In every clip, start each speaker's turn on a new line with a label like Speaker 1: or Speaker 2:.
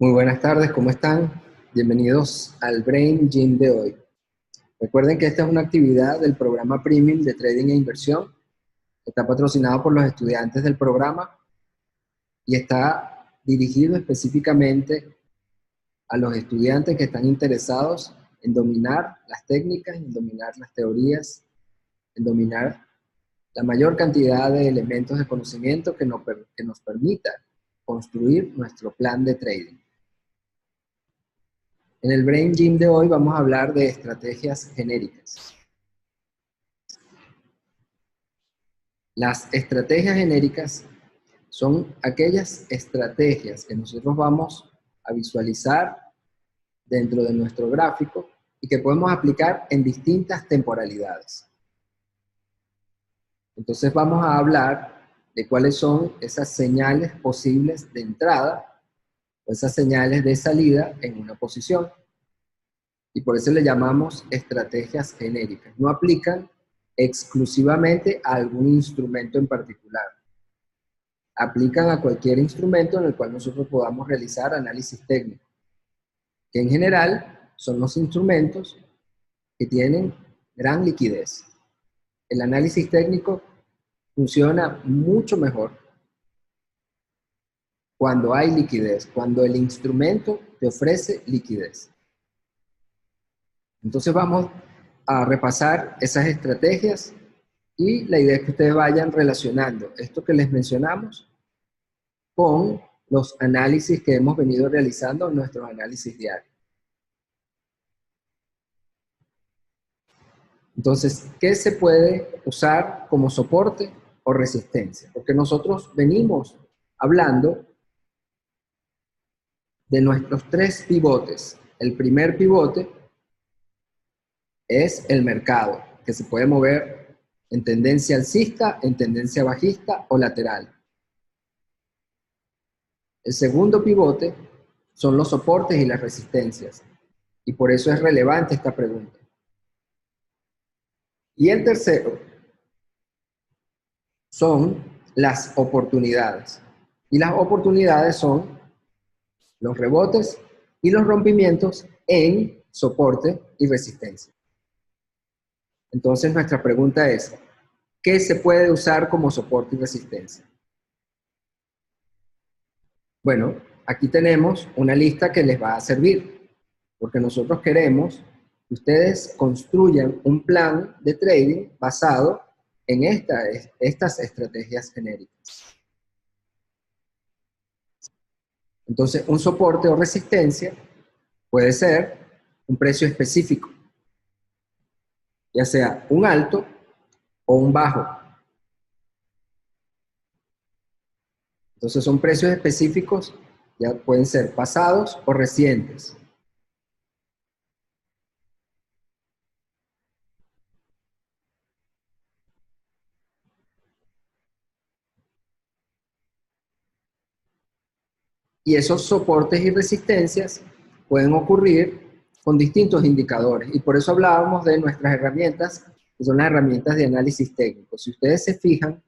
Speaker 1: Muy buenas tardes, ¿cómo están? Bienvenidos al Brain Gym de hoy. Recuerden que esta es una actividad del programa Premium de Trading e Inversión. Está patrocinado por los estudiantes del programa y está dirigido específicamente a los estudiantes que están interesados en dominar las técnicas, en dominar las teorías, en dominar la mayor cantidad de elementos de conocimiento que nos permita construir nuestro plan de trading. En el Brain Gym de hoy vamos a hablar de estrategias genéricas. Las estrategias genéricas son aquellas estrategias que nosotros vamos a visualizar dentro de nuestro gráfico y que podemos aplicar en distintas temporalidades. Entonces vamos a hablar de cuáles son esas señales posibles de entrada o esas señales de salida en una posición. Y por eso le llamamos estrategias genéricas. No aplican exclusivamente a algún instrumento en particular. Aplican a cualquier instrumento en el cual nosotros podamos realizar análisis técnico, que en general son los instrumentos que tienen gran liquidez. El análisis técnico funciona mucho mejor cuando hay liquidez, cuando el instrumento te ofrece liquidez. Entonces vamos a repasar esas estrategias y la idea es que ustedes vayan relacionando esto que les mencionamos con los análisis que hemos venido realizando en nuestros análisis diarios. Entonces, ¿qué se puede usar como soporte o resistencia? Porque nosotros venimos hablando de nuestros tres pivotes. El primer pivote es el mercado, que se puede mover en tendencia alcista, en tendencia bajista o lateral. El segundo pivote son los soportes y las resistencias, y por eso es relevante esta pregunta. Y el tercero son las oportunidades, y las oportunidades son los rebotes y los rompimientos en soporte y resistencia. Entonces nuestra pregunta es, ¿qué se puede usar como soporte y resistencia? Bueno, aquí tenemos una lista que les va a servir, porque nosotros queremos que ustedes construyan un plan de trading basado en estas estrategias genéricas. Entonces, un soporte o resistencia puede ser un precio específico, ya sea un alto o un bajo. Entonces son precios específicos, ya pueden ser pasados o recientes. Y esos soportes y resistencias pueden ocurrir con distintos indicadores. Y por eso hablábamos de nuestras herramientas, que son las herramientas de análisis técnico. Si ustedes se fijan,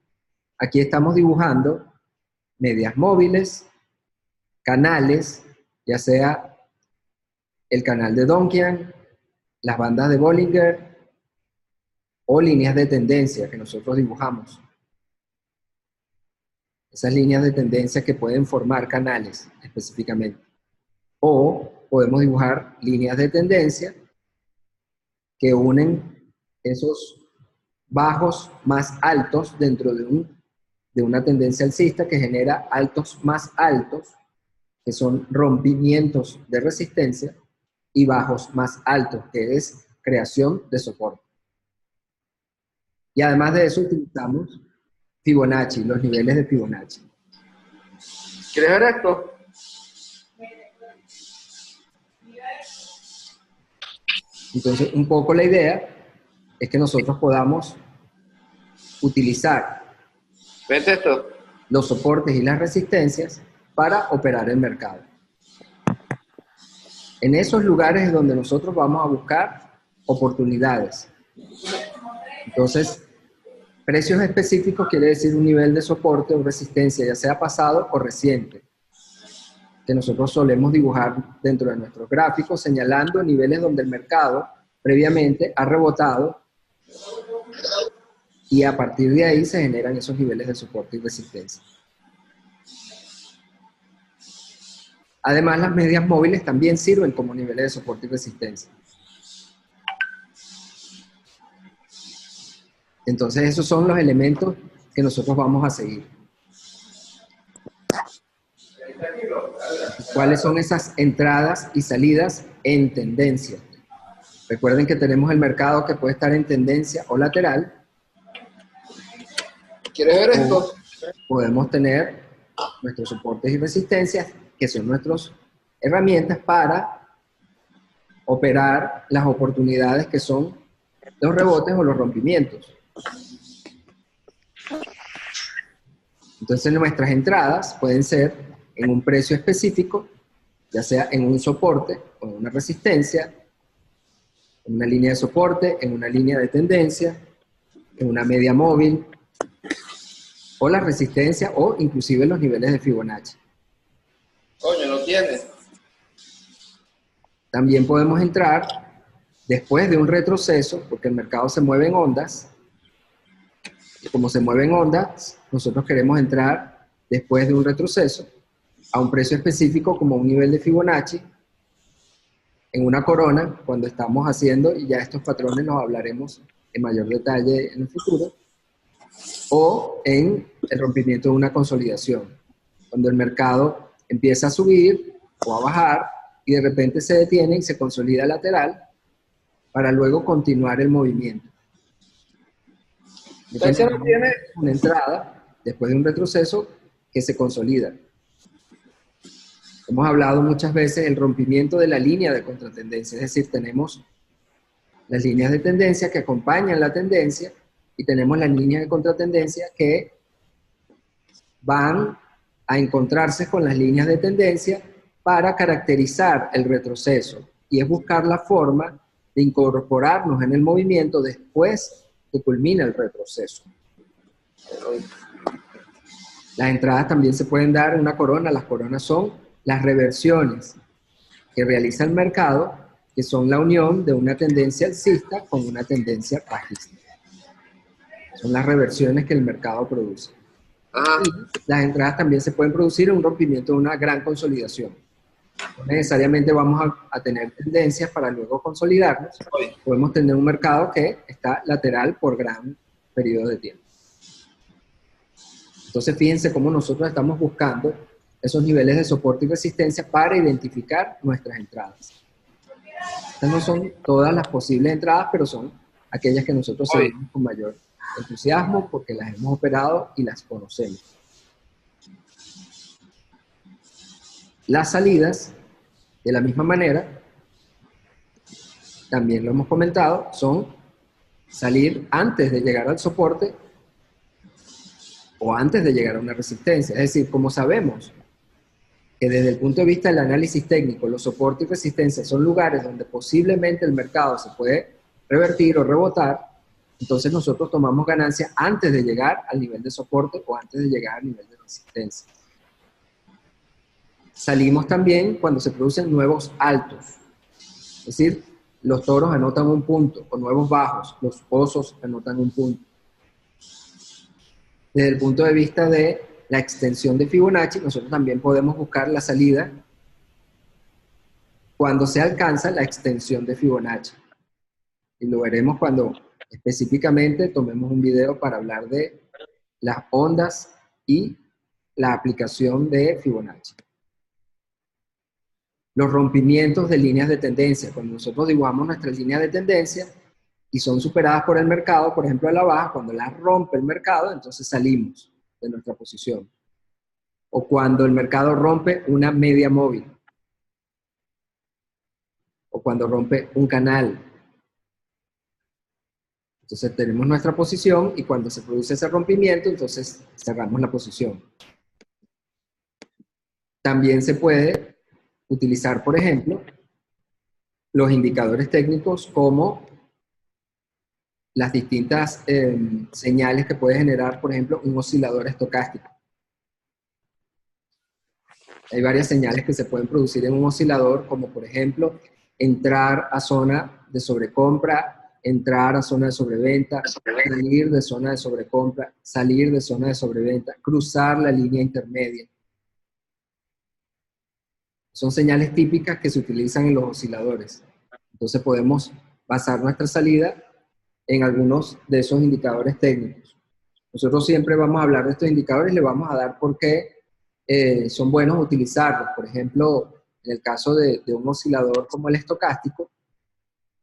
Speaker 1: aquí estamos dibujando medias móviles, canales, ya sea el canal de Donchian, las bandas de Bollinger o líneas de tendencia que nosotros dibujamos. Esas líneas de tendencia que pueden formar canales específicamente. O podemos dibujar líneas de tendencia que unen esos bajos más altos dentro de una tendencia alcista que genera altos más altos, que son rompimientos de resistencia, y bajos más altos, que es creación de soporte. Y además de eso utilizamos Fibonacci, los niveles de Fibonacci. ¿Quieres ver esto? Entonces, un poco la idea es que nosotros podamos utilizar los soportes y las resistencias para operar el mercado. En esos lugares es donde nosotros vamos a buscar oportunidades. Entonces, precios específicos quiere decir un nivel de soporte o resistencia, ya sea pasado o reciente. que nosotros solemos dibujar dentro de nuestros gráficos, señalando niveles donde el mercado previamente ha rebotado y a partir de ahí se generan esos niveles de soporte y resistencia. Además, las medias móviles también sirven como niveles de soporte y resistencia. Entonces, esos son los elementos que nosotros vamos a seguir. ¿Cuáles son esas entradas y salidas en tendencia? Recuerden que tenemos el mercado que puede estar en tendencia o lateral.
Speaker 2: ¿Quieres ver esto?
Speaker 1: Podemos tener nuestros soportes y resistencias, que son nuestras herramientas para operar las oportunidades que son los rebotes o los rompimientos. Entonces nuestras entradas pueden ser en un precio específico, ya sea en un soporte o en una resistencia, en una línea de soporte, en una línea de tendencia, en una media móvil, o la resistencia, o inclusive los niveles de Fibonacci.
Speaker 2: Coño, lo tienes.
Speaker 1: También podemos entrar después de un retroceso, porque el mercado se mueve en ondas, y como se mueve en ondas, nosotros queremos entrar después de un retroceso a un precio específico como un nivel de Fibonacci, en una corona, cuando estamos haciendo, y ya estos patrones los hablaremos en mayor detalle en el futuro, o en el rompimiento de una consolidación, cuando el mercado empieza a subir o a bajar y de repente se detiene y se consolida lateral para luego continuar el movimiento. Entonces, tiene una entrada después de un retroceso que se consolida. Hemos hablado muchas veces del rompimiento de la línea de contratendencia, es decir, tenemos las líneas de tendencia que acompañan la tendencia y tenemos las líneas de contratendencia que van a encontrarse con las líneas de tendencia para caracterizar el retroceso, y es buscar la forma de incorporarnos en el movimiento después que culmina el retroceso. Las entradas también se pueden dar en una corona. Las coronas son las reversiones que realiza el mercado, que son la unión de una tendencia alcista con una tendencia bajista. Son las reversiones que el mercado produce. Y las entradas también se pueden producir en un rompimiento de una gran consolidación. No necesariamente vamos a tener tendencias para luego consolidarnos. Podemos tener un mercado que está lateral por gran periodo de tiempo. Entonces, fíjense cómo nosotros estamos buscando esos niveles de soporte y resistencia para identificar nuestras entradas. Estas no son todas las posibles entradas, pero son aquellas que nosotros seguimos con mayor entusiasmo porque las hemos operado y las conocemos. Las salidas, de la misma manera, también lo hemos comentado, son salir antes de llegar al soporte o antes de llegar a una resistencia. Es decir, como sabemos que desde el punto de vista del análisis técnico, los soportes y resistencias son lugares donde posiblemente el mercado se puede revertir o rebotar, entonces nosotros tomamos ganancia antes de llegar al nivel de soporte o antes de llegar al nivel de resistencia. Salimos también cuando se producen nuevos altos, es decir, los toros anotan un punto, o nuevos bajos, los osos anotan un punto. Desde el punto de vista de la extensión de Fibonacci, nosotros también podemos buscar la salida cuando se alcanza la extensión de Fibonacci. Y lo veremos cuando específicamente tomemos un video para hablar de las ondas y la aplicación de Fibonacci. Los rompimientos de líneas de tendencia. Cuando nosotros dibujamos nuestras líneas de tendencia y son superadas por el mercado, por ejemplo a la baja, cuando las rompe el mercado, entonces salimos de nuestra posición. O cuando el mercado rompe una media móvil. O cuando rompe un canal. Entonces tenemos nuestra posición y cuando se produce ese rompimiento, entonces cerramos la posición. También se puede utilizar, por ejemplo, los indicadores técnicos como las distintas señales que puede generar, por ejemplo, un oscilador estocástico. Hay varias señales que se pueden producir en un oscilador, como por ejemplo, entrar a zona de sobrecompra, entrar a zona de sobreventa, salir de zona de sobrecompra, salir de zona de sobreventa, cruzar la línea intermedia. Son señales típicas que se utilizan en los osciladores. Entonces podemos basar nuestra salida en algunos de esos indicadores técnicos. Nosotros siempre vamos a hablar de estos indicadores y le vamos a dar por qué son buenos utilizarlos. Por ejemplo, en el caso de un oscilador como el estocástico,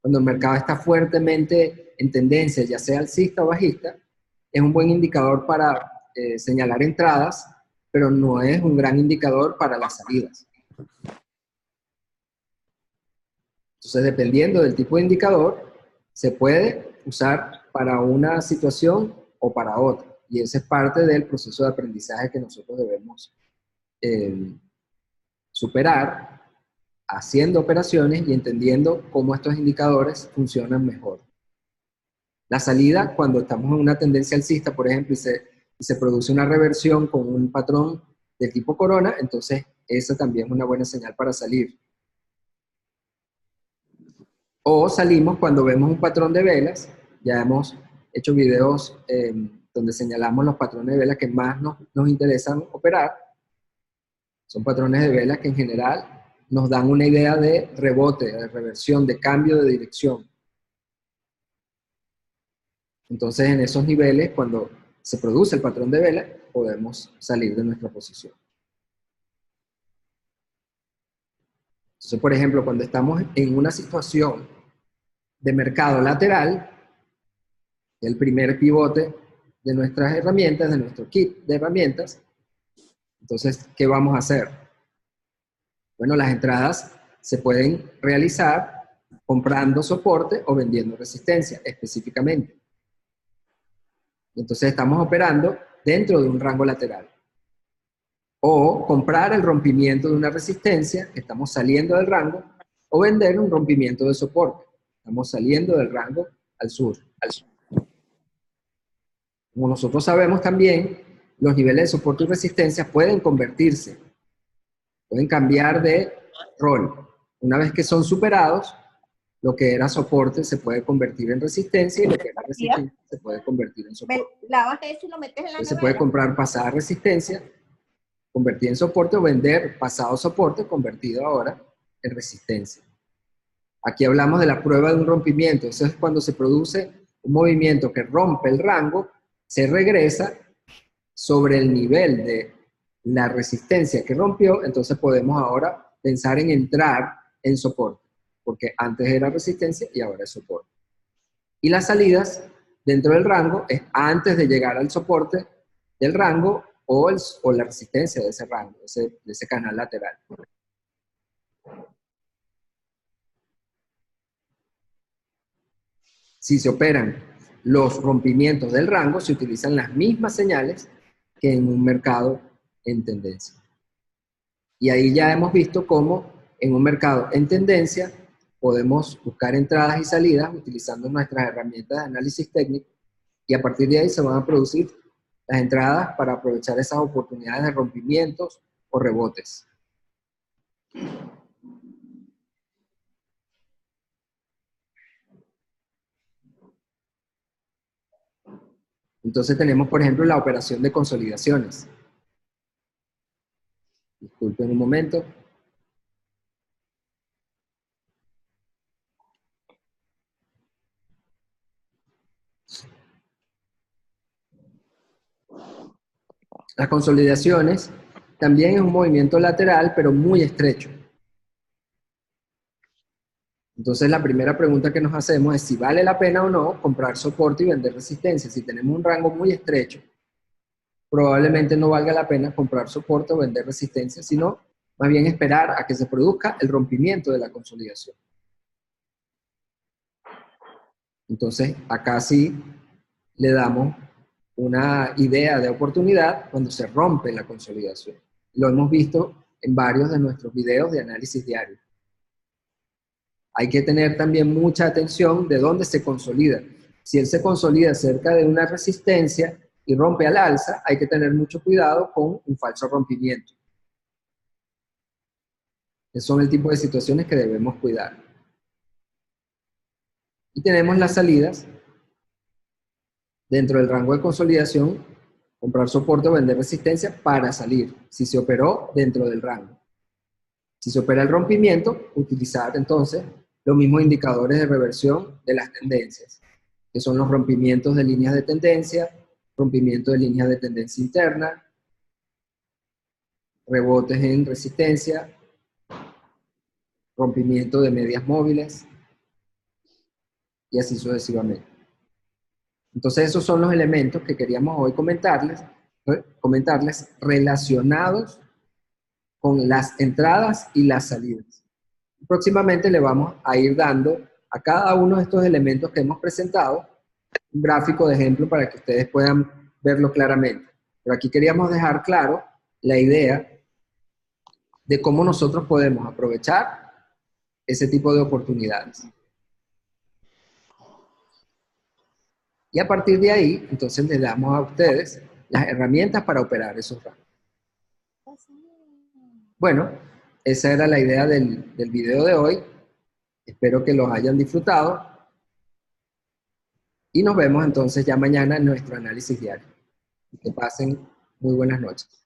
Speaker 1: cuando el mercado está fuertemente en tendencia, ya sea alcista o bajista, es un buen indicador para señalar entradas, pero no es un gran indicador para las salidas. Entonces, dependiendo del tipo de indicador, se puede usar para una situación o para otra. Y ese es parte del proceso de aprendizaje que nosotros debemos superar haciendo operaciones y entendiendo cómo estos indicadores funcionan mejor. La salida, cuando estamos en una tendencia alcista, por ejemplo, y se produce una reversión con un patrón de tipo corona, entonces esa también es una buena señal para salir. O salimos cuando vemos un patrón de velas. Ya hemos hecho videos donde señalamos los patrones de velas que más nos interesan operar. Son patrones de velas que en general nos dan una idea de rebote, de reversión, de cambio de dirección. Entonces, en esos niveles, cuando se produce el patrón de vela, podemos salir de nuestra posición. Entonces, por ejemplo, cuando estamos en una situación de mercado lateral, el primer pivote de nuestras herramientas, de nuestro kit de herramientas, entonces, ¿qué vamos a hacer? Bueno, las entradas se pueden realizar comprando soporte o vendiendo resistencia, específicamente. Entonces, estamos operando dentro de un rango lateral. O comprar el rompimiento de una resistencia, estamos saliendo del rango, o vender un rompimiento de soporte, estamos saliendo del rango al sur. Como nosotros sabemos también, los niveles de soporte y resistencia pueden convertirse, pueden cambiar de rol. Una vez que son superados, lo que era soporte se puede convertir en resistencia y lo que era resistencia se puede convertir en soporte.
Speaker 3: Lavas eso y lo metes en la nevera.
Speaker 1: Se puede comprar pasada resistencia, convertir en soporte, o vender pasado soporte, convertido ahora en resistencia. Aquí hablamos de la prueba de un rompimiento. Eso es cuando se produce un movimiento que rompe el rango, se regresa sobre el nivel de la resistencia que rompió, entonces podemos ahora pensar en entrar en soporte, porque antes era resistencia y ahora es soporte. Y las salidas dentro del rango es antes de llegar al soporte del rango o la resistencia de ese rango, de ese canal lateral. Si se operan los rompimientos del rango, se utilizan las mismas señales que en un mercado en tendencia. Y ahí ya hemos visto cómo en un mercado en tendencia podemos buscar entradas y salidas utilizando nuestras herramientas de análisis técnico, y a partir de ahí se van a producir las entradas para aprovechar esas oportunidades de rompimientos o rebotes. Entonces tenemos, por ejemplo, la operación de consolidaciones. Disculpen un momento. Las consolidaciones también es un movimiento lateral, pero muy estrecho. Entonces la primera pregunta que nos hacemos es si vale la pena o no comprar soporte y vender resistencia. Si tenemos un rango muy estrecho, probablemente no valga la pena comprar soporte o vender resistencia, sino más bien esperar a que se produzca el rompimiento de la consolidación. Entonces acá sí le damos una idea de oportunidad cuando se rompe la consolidación. Lo hemos visto en varios de nuestros videos de análisis diario. Hay que tener también mucha atención de dónde se consolida. Si él se consolida cerca de una resistencia y rompe al alza, hay que tener mucho cuidado con un falso rompimiento. Esos son el tipo de situaciones que debemos cuidar. Y tenemos las salidas dentro del rango de consolidación, comprar soporte o vender resistencia para salir, si se operó dentro del rango. Si se opera el rompimiento, utilizar entonces los mismos indicadores de reversión de las tendencias, que son los rompimientos de líneas de tendencia, rompimiento de líneas de tendencia interna, rebotes en resistencia, rompimiento de medias móviles, y así sucesivamente. Entonces esos son los elementos que queríamos hoy comentarles relacionados con las entradas y las salidas. Próximamente le vamos a ir dando a cada uno de estos elementos que hemos presentado un gráfico de ejemplo para que ustedes puedan verlo claramente. Pero aquí queríamos dejar claro la idea de cómo nosotros podemos aprovechar ese tipo de oportunidades. Y a partir de ahí, entonces les damos a ustedes las herramientas para operar esos rangos. Bueno, esa era la idea del video de hoy. Espero que los hayan disfrutado. Y nos vemos entonces ya mañana en nuestro análisis diario. Que pasen muy buenas noches.